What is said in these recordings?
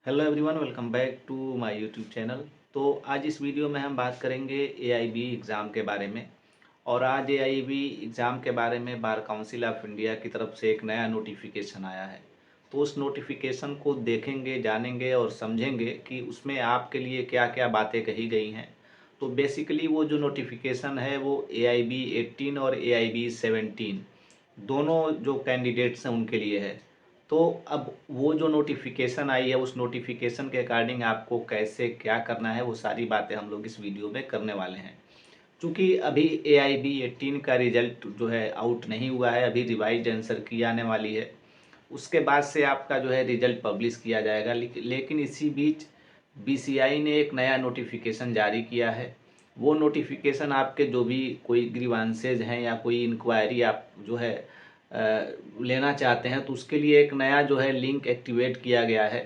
Hello everyone, welcome back to my YouTube channel. तो आज इस वीडियो में हम बात करेंगे एआईबी एग्ज़ाम के बारे में। और आज एआईबी एग्ज़ाम के बारे में बार काउंसिल ऑफ इंडिया की तरफ से एक नया नोटिफिकेशन आया है। तो उस नोटिफिकेशन को देखेंगे, जानेंगे और समझेंगे कि उसमें आपके लिए क्या क्या बातें कही गई हैं। तो बेसिकली वो जो नोटिफिकेशन है वो एआईबी 18 और एआईबी 17 दोनों जो कैंडिडेट्स हैं उनके लिए है। तो अब वो जो नोटिफिकेशन आई है उस नोटिफिकेशन के अकॉर्डिंग आपको कैसे क्या करना है वो सारी बातें हम लोग इस वीडियो में करने वाले हैं। क्योंकि अभी एआईबी 18 का रिजल्ट जो है आउट नहीं हुआ है, अभी रिवाइज आंसर की आने वाली है। उसके बाद से आपका जो है रिजल्ट पब्लिश किया जाएगा। लेकिन इसी बीच बीसीआई ने एक नया नोटिफिकेशन जारी किया है। वो नोटिफिकेशन आपके जो भी कोई ग्रीवांसेज हैं या कोई इंक्वायरी आप जो है लेना चाहते हैं तो उसके लिए एक नया जो है लिंक एक्टिवेट किया गया है।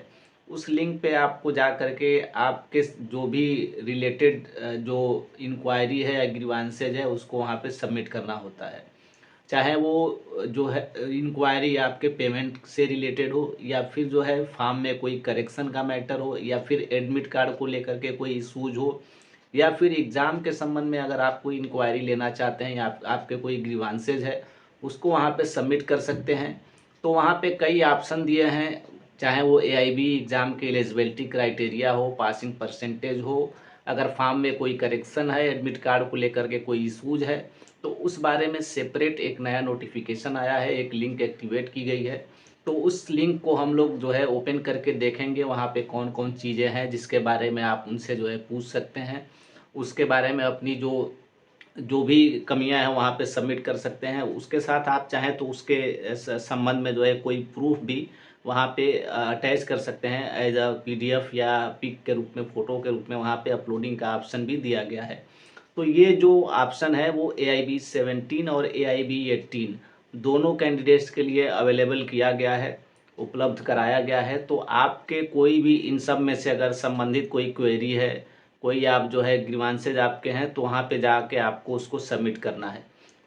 उस लिंक पे आपको जा करके आपके जो भी रिलेटेड जो इंक्वायरी है या ग्रीवांसेज है उसको वहाँ पे सबमिट करना होता है। चाहे वो जो है इंक्वायरी आपके पेमेंट से रिलेटेड हो या फिर जो है फॉर्म में कोई करेक्शन का मैटर हो या फिर एडमिट कार्ड को लेकर के कोई इशूज हो या फिर एग्ज़ाम के संबंध में अगर आप कोई इंक्वायरी लेना चाहते हैं या आपके कोई ग्रीवांसेज है उसको वहाँ पे सबमिट कर सकते हैं। तो वहाँ पे कई ऑप्शन दिए हैं, चाहे वो एआईबी एग्ज़ाम के एलिजिबिलिटी क्राइटेरिया हो, पासिंग परसेंटेज हो, अगर फॉर्म में कोई करेक्शन है, एडमिट कार्ड को लेकर के कोई इशूज है तो उस बारे में सेपरेट एक नया नोटिफिकेशन आया है, एक लिंक एक्टिवेट की गई है। तो उस लिंक को हम लोग जो है ओपन करके देखेंगे, वहाँ पे कौन कौन चीज़ें हैं जिसके बारे में आप उनसे जो है पूछ सकते हैं। उसके बारे में अपनी जो जो भी कमियां हैं वहाँ पे सबमिट कर सकते हैं। उसके साथ आप चाहें तो उसके संबंध में जो है कोई प्रूफ भी वहाँ पे अटैच कर सकते हैं एज अ पीडीएफ या पिक के रूप में, फ़ोटो के रूप में वहाँ पे अपलोडिंग का ऑप्शन भी दिया गया है। तो ये जो ऑप्शन है वो एआईबी 17 और एआईबी 18 दोनों कैंडिडेट्स के लिए अवेलेबल किया गया है, उपलब्ध कराया गया है। तो आपके कोई भी इन सब में से अगर संबंधित कोई क्वेरी है, कोई आप जो है ग्रीवांसेज आपके हैं तो वहाँ पे जाके आपको उसको सबमिट करना है।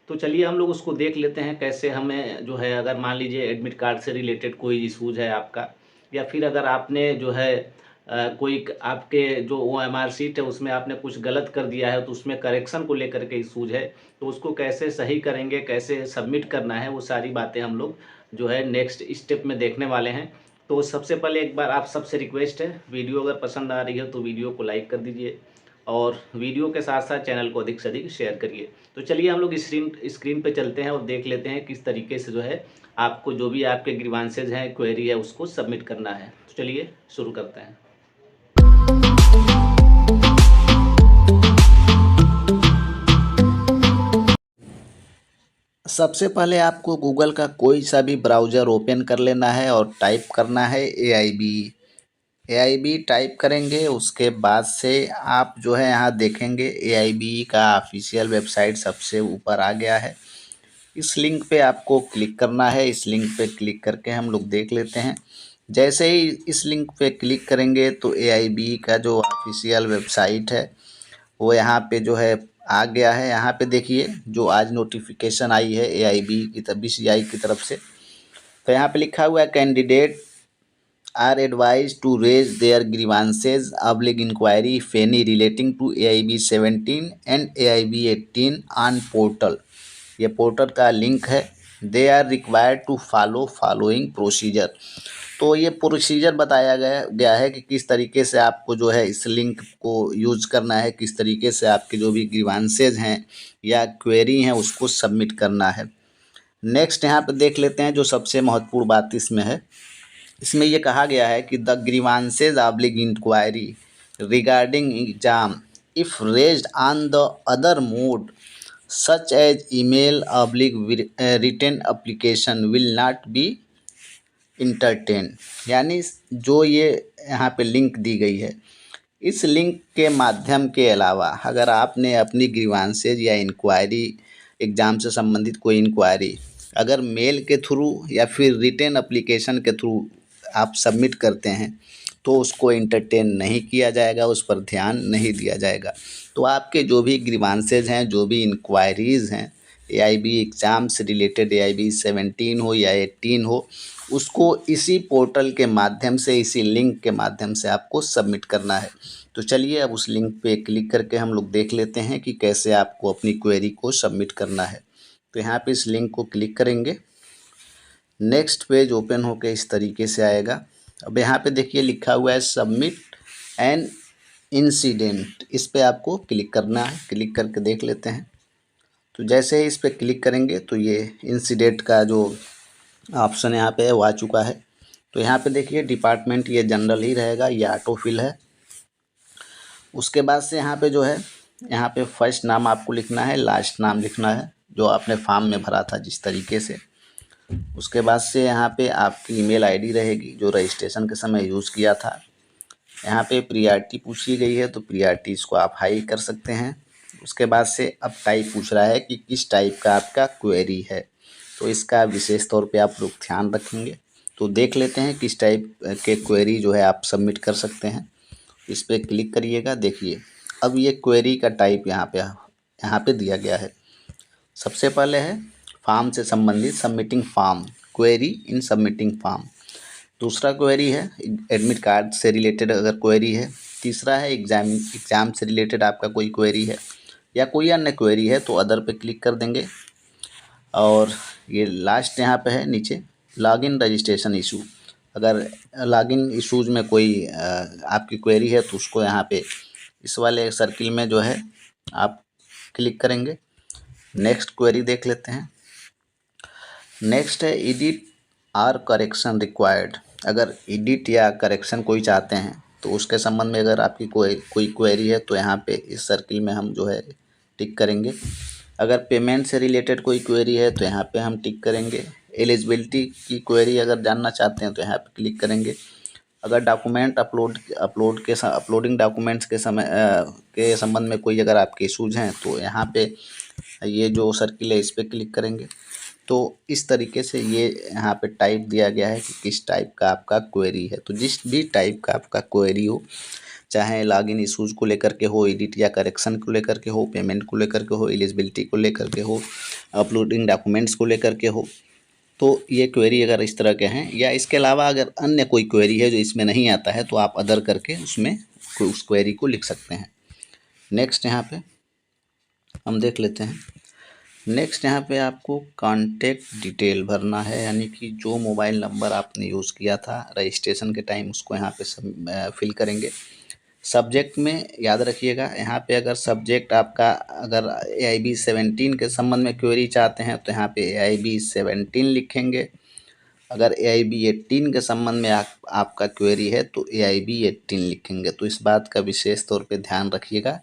तो चलिए हम लोग उसको देख लेते हैं कैसे हमें जो है, अगर मान लीजिए एडमिट कार्ड से रिलेटेड कोई इशूज़ है आपका या फिर अगर आपने जो है कोई आपके जो ओएमआर शीट है उसमें आपने कुछ गलत कर दिया है तो उसमें करेक्शन को लेकर के इशूज़ है, तो उसको कैसे सही करेंगे, कैसे सबमिट करना है, वो सारी बातें हम लोग जो है नेक्स्ट स्टेप में देखने वाले हैं। तो सबसे पहले एक बार आप सबसे रिक्वेस्ट है, वीडियो अगर पसंद आ रही है तो वीडियो को लाइक कर दीजिए और वीडियो के साथ साथ चैनल को अधिक से अधिक शेयर करिए। तो चलिए हम लोग स्क्रीन पे चलते हैं और देख लेते हैं किस तरीके से जो है आपको जो भी आपके ग्रीवांसेज हैं, क्वेरी है, उसको सबमिट करना है। तो चलिए शुरू करते हैं। सबसे पहले आपको गूगल का कोई सा भी ब्राउज़र ओपन कर लेना है और टाइप करना है एआईबी टाइप करेंगे। उसके बाद से आप जो है यहाँ देखेंगे एआईबी का ऑफिशियल वेबसाइट सबसे ऊपर आ गया है। इस लिंक पे आपको क्लिक करना है। इस लिंक पे क्लिक करके हम लोग देख लेते हैं। जैसे ही इस लिंक पे क्लिक करेंगे तो एआईबी का जो ऑफिशियल वेबसाइट है वो यहाँ पे जो है आ गया है। यहाँ पे देखिए जो आज नोटिफिकेशन आई है एआईबी की तरफ, बीसीआई की तरफ से, तो यहाँ पे लिखा हुआ है candidate are advise to raise their grievances oblique inquiry if any relating to AIB 17 and AIB 18 on portal. ये पोर्टल का लिंक है। They are required to following procedure. तो ये प्रोसीजर बताया गया है कि किस तरीके से आपको जो है इस लिंक को यूज करना है, किस तरीके से आपके जो भी ग्रीवांसेज हैं या क्वेरी हैं उसको सबमिट करना है। नेक्स्ट यहाँ पे देख लेते हैं जो सबसे महत्वपूर्ण बात इसमें है। इसमें ये कहा गया है कि the grievances oblique inquiry regarding exam if raised on the other mode such as email oblique written application will not be entertain. यानी जो ये यहाँ पे लिंक दी गई है, इस लिंक के माध्यम के अलावा अगर आपने अपनी ग्रीवांसेज या इंक्वायरी, एग्ज़ाम से संबंधित कोई इंक्वायरी अगर मेल के थ्रू या फिर रिटन एप्लीकेशन के थ्रू आप सबमिट करते हैं तो उसको इंटरटेन नहीं किया जाएगा, उस पर ध्यान नहीं दिया जाएगा। तो आपके जो भी ग्रीवांसेज हैं, जो भी इंक्वायरीज़ हैं AIB एग्ज़ाम से रिलेटेड AIB 17 हो या 18 हो, उसको इसी पोर्टल के माध्यम से, इसी लिंक के माध्यम से आपको सबमिट करना है। तो चलिए अब उस लिंक पे क्लिक करके हम लोग देख लेते हैं कि कैसे आपको अपनी क्वेरी को सबमिट करना है। तो यहाँ पे इस लिंक को क्लिक करेंगे, नेक्स्ट पेज ओपन होकर इस तरीके से आएगा। अब यहाँ पे देखिए लिखा हुआ है सबमिट एन इंसिडेंट, इस पे आपको क्लिक करना है। क्लिक करके देख लेते हैं। तो जैसे ही इस पे क्लिक करेंगे तो ये इंसिडेंट का जो ऑप्शन यहाँ पे है वो आ चुका है। तो यहाँ पे देखिए डिपार्टमेंट ये जनरल ही रहेगा, ये ऑटो फिल है। उसके बाद से यहाँ पे जो है, यहाँ पे फर्स्ट नाम आपको लिखना है, लास्ट नाम लिखना है जो आपने फॉर्म में भरा था जिस तरीके से। उसके बाद से यहाँ पे आपकी ईमेल आईडी रहेगी जो रजिस्ट्रेशन के समय यूज़ किया था। यहाँ पे प्रियॉरिटी पूछी गई है तो प्रियॉरिटी इसको आप हाई कर सकते हैं। उसके बाद से अब टाइप पूछ रहा है कि किस टाइप का आपका क्वेरी है, तो इसका विशेष तौर पे आप लोग ध्यान रखेंगे। तो देख लेते हैं किस टाइप के क्वेरी जो है आप सबमिट कर सकते हैं। इस पर क्लिक करिएगा। देखिए अब ये क्वेरी का टाइप यहाँ पे दिया गया है। सबसे पहले है फॉर्म से संबंधित, submitting form, query in submitting form. दूसरा क्वेरी है एडमिट कार्ड से रिलेटेड अगर क्वेरी है। तीसरा है एग्ज़ाम से रिलेटेड आपका कोई क्वेरी है या कोई अन्य क्वेरी है तो अदर पे क्लिक कर देंगे। और ये लास्ट यहाँ पे है नीचे लॉगिन रजिस्ट्रेशन इशू, अगर लॉगिन इशूज़ में कोई आपकी क्वेरी है तो उसको यहाँ पे इस वाले सर्किल में जो है आप क्लिक करेंगे। नेक्स्ट क्वेरी देख लेते हैं। नेक्स्ट है एडिट आर करेक्शन रिक्वायर्ड, अगर एडिट या करेक्शन कोई चाहते हैं तो उसके संबंध में अगर आपकी कोई क्वेरी है तो यहाँ पे इस सर्किल में हम जो है टिक करेंगे। अगर पेमेंट से रिलेटेड कोई क्वेरी है तो यहाँ पे हम टिक करेंगे। एलिजिबिलिटी की क्वेरी अगर जानना चाहते हैं तो यहाँ पे क्लिक करेंगे। अगर डॉक्यूमेंट अपलोडिंग डॉक्यूमेंट्स के के संबंध में कोई अगर आपके इशूज़ हैं तो यहाँ पे ये जो सर्किल है इस पर क्लिक करेंगे। तो इस तरीके से ये यहाँ पे टाइप दिया गया है कि किस टाइप का आपका क्वेरी है। तो जिस भी टाइप का आपका क्वेरी हो, चाहे लॉगिन इशूज़ को लेकर के हो, एडिट या करेक्शन को लेकर के हो, पेमेंट को लेकर के हो, एलिजिबिलिटी को लेकर के हो, अपलोडिंग डॉक्यूमेंट्स को लेकर के हो, तो ये क्वेरी अगर इस तरह के हैं या इसके अलावा अगर अन्य कोई क्वेरी है जो इसमें नहीं आता है तो आप अदर करके उसमें उस क्वेरी को लिख सकते हैं। नेक्स्ट यहाँ पे हम देख लेते हैं। नेक्स्ट यहाँ पे आपको कॉन्टैक्ट डिटेल भरना है, यानी कि जो मोबाइल नंबर आपने यूज़ किया था रजिस्ट्रेशन के टाइम उसको यहाँ पे फिल करेंगे। सब्जेक्ट में याद रखिएगा, यहाँ पे अगर सब्जेक्ट आपका अगर AIB 17 के संबंध में क्वेरी चाहते हैं तो यहाँ पे AIB 17 लिखेंगे। अगर AIB 18 के संबंध में आपका क्वेरी है तो AIB 18 लिखेंगे। तो इस बात का विशेष तौर पे ध्यान रखिएगा।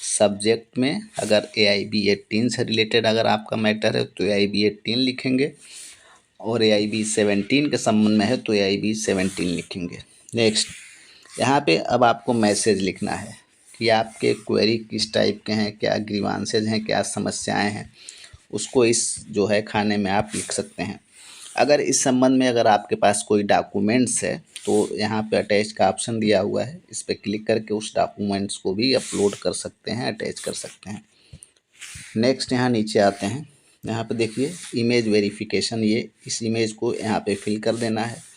सब्जेक्ट में अगर AIB 18 से रिलेटेड अगर आपका मैटर है तो AIB 18 लिखेंगे और AIB 17 के संबंध में है तो AIB 17 लिखेंगे। नेक्स्ट यहाँ पे अब आपको मैसेज लिखना है कि आपके क्वेरी किस टाइप के हैं, क्या ग्रीवांसेज हैं, क्या समस्याएं हैं, उसको इस जो है खाने में आप लिख सकते हैं। अगर इस संबंध में अगर आपके पास कोई डॉक्यूमेंट्स है तो यहाँ पे अटैच का ऑप्शन दिया हुआ है, इस पर क्लिक करके उस डॉक्यूमेंट्स को भी अपलोड कर सकते हैं, अटैच कर सकते हैं। नेक्स्ट यहाँ नीचे आते हैं, यहाँ पे देखिए इमेज वेरिफिकेशन, ये इस इमेज को यहाँ पे फिल कर देना है।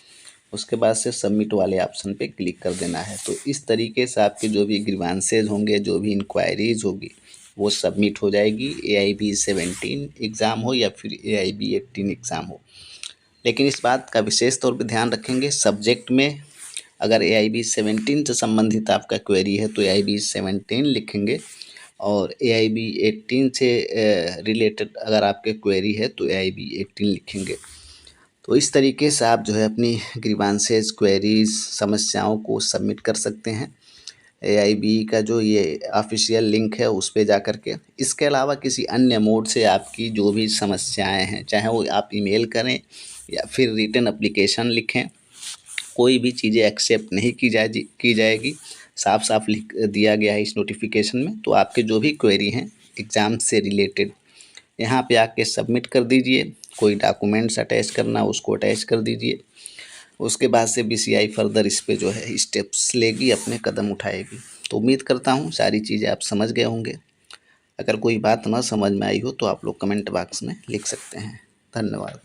उसके बाद से सबमिट वाले ऑप्शन पे क्लिक कर देना है। तो इस तरीके से आपके जो भी ग्रीवांसेज होंगे, जो भी इंक्वायरीज होगी वो सबमिट हो जाएगी। AIB 17 एग्ज़ाम हो या फिर AIB 18 एग्ज़ाम हो। लेकिन इस बात का विशेष तौर पे ध्यान रखेंगे, सब्जेक्ट में अगर AIB 17 से संबंधित आपका क्वेरी है तो AIB 17 लिखेंगे और AIB 18 से रिलेटेड अगर आपके क्वेरी है तो AIB 18 लिखेंगे। तो इस तरीके से आप जो है अपनी ग्रीवांसेज, क्वेरीज, समस्याओं को सबमिट कर सकते हैं। AIB का जो ये ऑफिशियल लिंक है उस पे जा कर के। इसके अलावा किसी अन्य मोड से आपकी जो भी समस्याएं हैं, चाहे वो आप ईमेल करें या फिर रिटन एप्लीकेशन लिखें, कोई भी चीज़ें एक्सेप्ट नहीं की जाएगी। साफ साफ लिख दिया गया है इस नोटिफिकेशन में। तो आपके जो भी क्वेरी हैं एग्ज़ाम से रिलेटेड यहाँ पे आके सबमिट कर दीजिए। कोई डॉक्यूमेंट्स अटैच करना उसको अटैच कर दीजिए। उसके बाद से BCI फर्दर इस पे जो है स्टेप्स लेगी, अपने कदम उठाएगी। तो उम्मीद करता हूँ सारी चीज़ें आप समझ गए होंगे। अगर कोई बात ना समझ में आई हो तो आप लोग कमेंट बॉक्स में लिख सकते हैं। धन्यवाद।